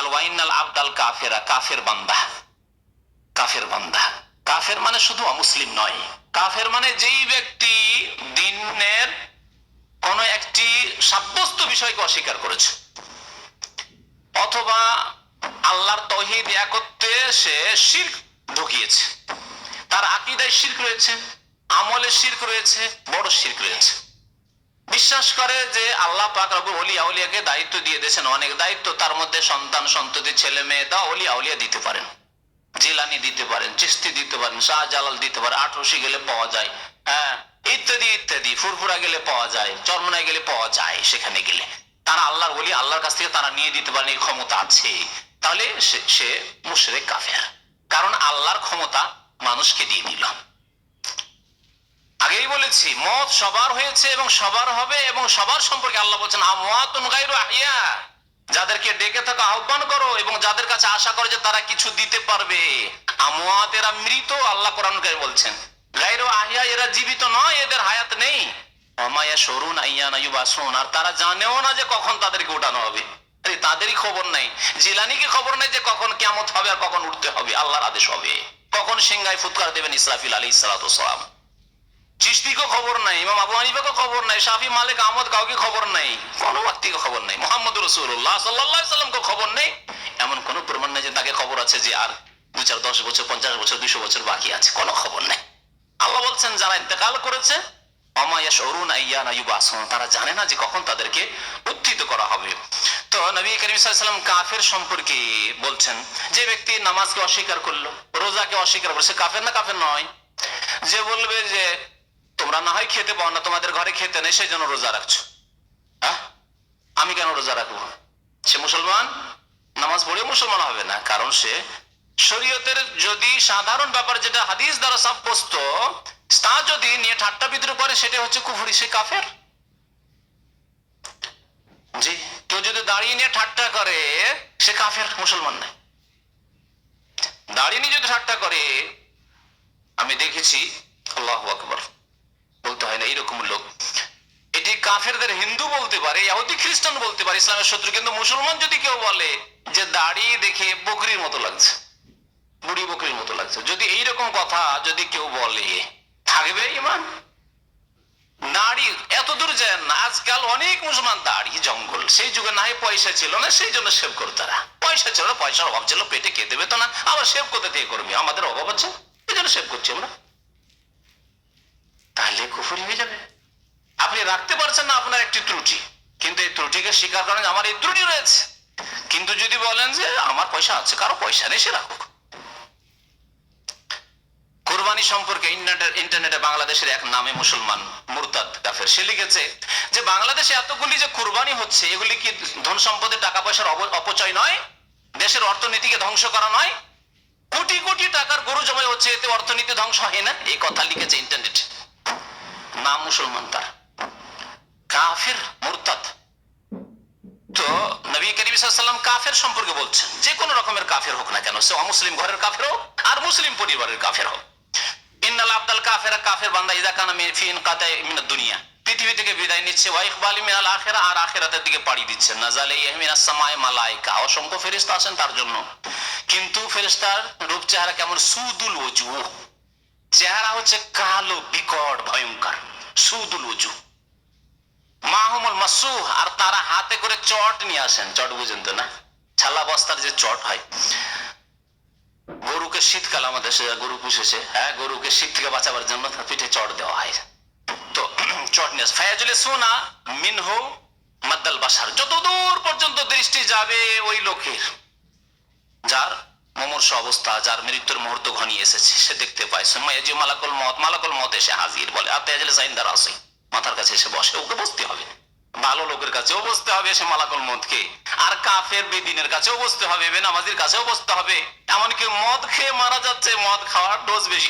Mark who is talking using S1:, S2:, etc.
S1: আল ওয়াইনাল আবদাল কাফেরা, কাফের বান্দা, কাফের বান্দা। কাফের মানে শুধু অমুসলিম নয়, কাফের মানে যেই ব্যক্তি দ্বীনের কোন একটি সাব্যস্ত বিষয়কে অস্বীকার করেছে, অথবা আল্লাহর তাওহীদ একত্বে সে শিরক ঢুকিয়েছে, তার আকীদায় শিরক রয়েছে, আমলে শিরক রয়েছে, বড় শিরক রয়েছে। বিশ্বাস করে যে আল্লাহ পাক রব্বুল ওলিয়া আউলিয়াকে দায়িত্ব দিয়ে দিয়েছেন, অনেক দায়িত্ব, তার মধ্যে সন্তান সন্ততি ছেলে মেয়ে দা ওলিয়া আউলিয়া দিতে পারেন, জিলানি দিতে পারেন, চিশতি দিতে পারেন, শাহজালাল দিতে পারেন, আটরশি গেলে পাওয়া যায়, হ্যাঁ ইত্যাদি ইত্যাদি, ফুরফুরা গেলে পাওয়া যায়, চরমনায় গেলে পাওয়া যায়, সেখানে গেলে তারা আল্লাহর ওলি, আল্লাহর কাছ থেকে তারা নিয়ে দিতে পারেন, এই ক্ষমতা আছে, তাহলে সে মুশরিক কাফের। কারণ আল্লাহর ক্ষমতা মানুষকে দিয়ে দিল। আগেই বলেছি মত সবার হয়েছে এবং সবার হবে, এবং সবার সম্পর্কে আল্লাহ বলছেন আমওয়াতুন গায়রু আহইয়া, যাদেরকে ডেকে থাকা আহ্বান করো এবং যাদের কাছে আশা করো যে তারা কিছু দিতে পারবে, আমওয়াত এরা মৃত, আল্লাহ কোরআন কারীমে বলছেন। গায়রু আহইয়া এরা জীবিত নয়, এদের হায়াত নেই। ওমা ইয়াশুরুন আইয়ানা ইউবাসুন, আর তারা জানেও না যে কখন তাদেরকে উঠানো হবে। আরে তাদেরই খবর নাই, জিলানিকে খবর নাই যে কখন কিয়ামত হবে আর কখন উঠতে হবে, আল্লাহর আদেশ হবে, কখন সিংহায় ফুৎকার দেবেন ইসরাফিল আলাইহিস সালাতু ওয়াস সালাম। চিশতিকে খবর নাই, ইমাম আবু হানিফাকে খবর নাই, শাফি মালিক আহমদ কাউকে খবর নাই, কোন ব্যক্তিকে খবর নাই, মুহাম্মদ রাসূলুল্লাহ সাল্লাল্লাহু আলাইহি ওয়াসাল্লামকে খবর নেই। এমন কোন প্রমাণ নেই যে তাকে খবর আছে যে আর 2-4 10 বছর 50 বছর 200 বছর বাকি আছে, কোনো খবর নেই। আল্লাহ বলছেন যারা ইন্তেকাল করেছে ওমা ইয়াশুরুন আইয়ানা ইউবাসুন, তারা জানে না যে কখন তাদেরকে উত্থিত করা হবে। তো নবী করিম সাল্লাল্লাহু আলাইহি ওয়াসাল্লাম কাফের সম্পর্কে বলছেন, যে ব্যক্তি নামাজকে অস্বীকার করলো, রোজাকে অস্বীকার করলো, সে কাফের না কাফের নয়? যে বলবে যে তোমরা না হয় খেতে পাও না, তোমাদের ঘরে খেতে নেই, সেই জন্য রোজা রাখছো, হ্যাঁ আমি কেন রোজা রাখবো? সে মুসলমান, নামাজ পড়ে মুসলমান হবে না, কারণ সে শরীয়তের যদি সাধারণ ব্যাপার যেটা হাদিস দ্বারা সাব্যস্ত তা যদি নিয়ে ঠাট্টা বিদ্রুপ করে, সেটা হচ্ছে কুফরি, সে কাফের। জি, কেউ যদি দাঁড়িয়ে নিয়ে ঠাট্টা করে সে কাফের, মুসলমান নাই। দাঁড়িয়ে নিয়ে যদি ঠাট্টা করে, আমি দেখেছি, আল্লাহু আকবার বলতে হয় না, এইরকম লোক, এটি কাফেরদের হিন্দু বলতে পারে, ইহুদি খ্রিস্টান বলতে পারে, ইসলামের শত্রু, কিন্তু মুসলমান যদি কেউ বলে যে দাড়ি দেখে বকরির মতো লাগছে, বুড়ি বকরির মতো লাগছে, যদি এইরকম কথা যদি কেউ বলে, থাকবে ঈমান? নারী এত দূর যায় না, আজকাল অনেক মুসলমান দাড়ি জঙ্গল, সেই যুগে না পয়সা ছিল না, সেই জন্য সেভ করতো, তারা পয়সা ছিল না, পয়সার অভাব ছিল, পেটে কে দেবে তো না, আবার সেভ কোথা থেকে করবে, আমাদের অভাব আছে এই জন্য সেভ করছি আমরা, তাহলে কুফরি হয়ে যাবে। আপনি রাখতে পারছেন না আপনার একটি ত্রুটি, কিন্তু এই ত্রুটিকে স্বীকার করেন আমার এই ত্রুটি রয়েছে, কিন্তু যদি বলেন যে আমার পয়সা আছে, কারো পয়সা নেই, সে রাখুক। কুরবানি সম্পর্কে ইন্টারনেটে বাংলাদেশের এক নামে মুসলমান মুরতাদ কাফের, সে লিখেছে যে বাংলাদেশে এতগুলি যে কুরবানি হচ্ছে, এগুলি কি ধন সম্পদের টাকা পয়সার অপচয় নয়? দেশের অর্থনীতিকে ধ্বংস করা নয়? কোটি কোটি টাকার গরু জমাই হচ্ছে, এতে অর্থনীতি ধ্বংস হয় না? এই কথা লিখেছে ইন্টারনেট, নাম মুসলমান, তার কাফের মুরতাদ। তো নবী করিম সাল্লাল্লাহু আলাইহি ওয়াসাল্লাম কাফের সম্পর্কে বলছেন, যে কোন রকমের কাফের হোক না কেন, সে অমুসলিম ঘরের কাফের হোক আর মুসলিম পরিবারের কাফের হোক, ইন্নাল আবদাল কাফেরা, কাফের বান্দা ইযা কানা ফি ইনকাতাই মিনাদ দুনিয়া, পৃথিবী থেকে বিদায় নিচ্ছে, ওয়া ইকবালি মিনাল আখিরা, আর আখিরাতের দিকে পাড়ি দিচ্ছে, নাযালা মিনাস সামায়ে মালায়েকা, অসংখ্য ফেরেশতা আছেন তার জন্য, কিন্তু ফেরেশতার রূপ চেহারা কেমন? সুদুল ওজুহ, চেহারা হচ্ছে কালো, বিকট, ভয়ঙ্কর, সুদুল ওজুহ, মাহুমুল মাসুহ, আর তারা হাতে করে চট নিয়ে আসেন, চট বুঝেন তো না, ছালা বস্তার যে চট হয়, গরুকে শীতকাল, আমাদের গরু পুষেছে, হ্যাঁ গরুকে শীত থেকে বাঁচাবার জন্য তার পিঠে চট দেওয়া হয়, তো চট নিয়ে ফায়াজুল সুনা মিনহু মাদ্দাল বাসার, যতদূর পর্যন্ত দৃষ্টি যাবে ওই লোকের, যার মুমূর্ষু অবস্থা, যার মৃত্যুর মুহূর্ত ঘনিয়ে এসেছে, সে দেখতে পায়, সুম্মায়াজি মালাকুল মউত, মালাকুল মউত এসে হাজির, বলে আতায়াজুল সাইন্দার আসি, মাথার কাছে এসে বসে, ওকে বসতে হবে, ভালো লোকের কাছেও বসতে হবে সে মালাকুল মউতকে, আর কাফের বেদিনের কাছেও বসতে হবে, বেনামাজির কাছেও বসতে হবে, এমনকি মদ খেয়ে মারা যাচ্ছে, মদ খাওয়ার ডোজ বেশি